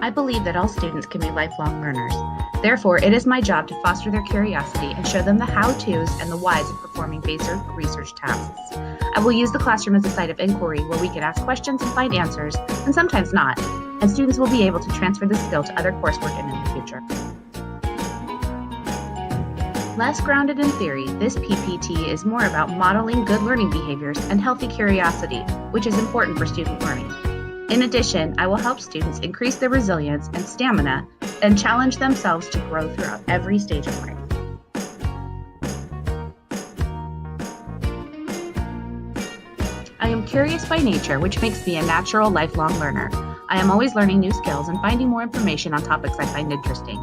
I believe that all students can be lifelong learners. Therefore, it is my job to foster their curiosity and show them the how-tos and the whys of performing basic research tasks. I will use the classroom as a site of inquiry where we can ask questions and find answers, and sometimes not, and students will be able to transfer this skill to other coursework and in the future. Less grounded in theory, this PPT is more about modeling good learning behaviors and healthy curiosity, which is important for student learning. In addition, I will help students increase their resilience and stamina and challenge themselves to grow throughout every stage of life. I am curious by nature, which makes me a natural lifelong learner. I am always learning new skills and finding more information on topics I find interesting.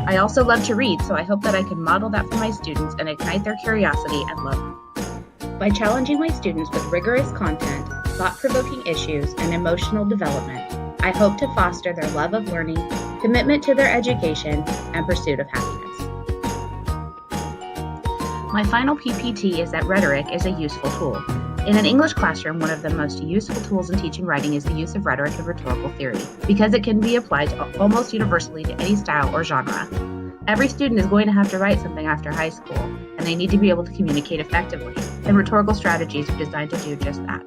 I also love to read, so I hope that I can model that for my students and ignite their curiosity and love. By challenging my students with rigorous content, thought-provoking issues, and emotional development, I hope to foster their love of learning, commitment to their education, and pursuit of happiness. My final PPT is that rhetoric is a useful tool. In an English classroom, one of the most useful tools in teaching writing is the use of rhetoric and rhetorical theory, because it can be applied to almost universally to any style or genre. Every student is going to have to write something after high school, and they need to be able to communicate effectively, and rhetorical strategies are designed to do just that.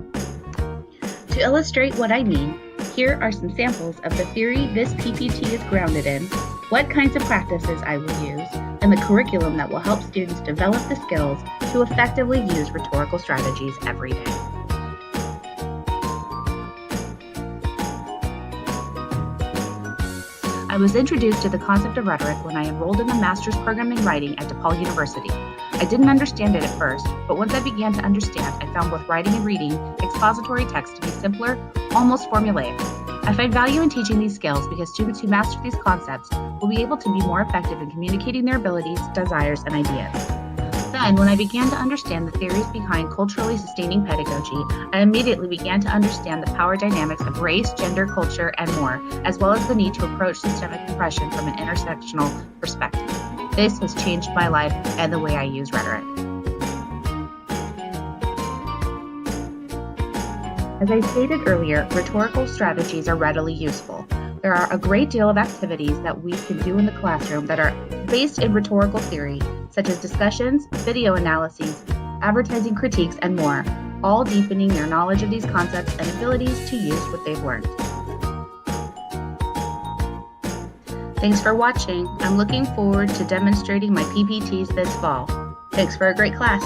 To illustrate what I mean, here are some samples of the theory this PPT is grounded in, what kinds of practices I will use, and the curriculum that will help students develop the skills to effectively use rhetorical strategies every day. I was introduced to the concept of rhetoric when I enrolled in the master's program in writing at DePaul University. I didn't understand it at first, but once I began to understand, I found both writing and reading expository text to be simpler, almost formulaic. I find value in teaching these skills because students who master these concepts will be able to be more effective in communicating their abilities, desires, and ideas. Then, when I began to understand the theories behind culturally sustaining pedagogy, I immediately began to understand the power dynamics of race, gender, culture, and more, as well as the need to approach systemic oppression from an intersectional perspective. This has changed my life and the way I use rhetoric. As I stated earlier, rhetorical strategies are readily useful. There are a great deal of activities that we can do in the classroom that are based in rhetorical theory, such as discussions, video analyses, advertising critiques, and more, all deepening their knowledge of these concepts and abilities to use what they've learned. Thanks for watching. I'm looking forward to demonstrating my PPTs this fall. Thanks for a great class.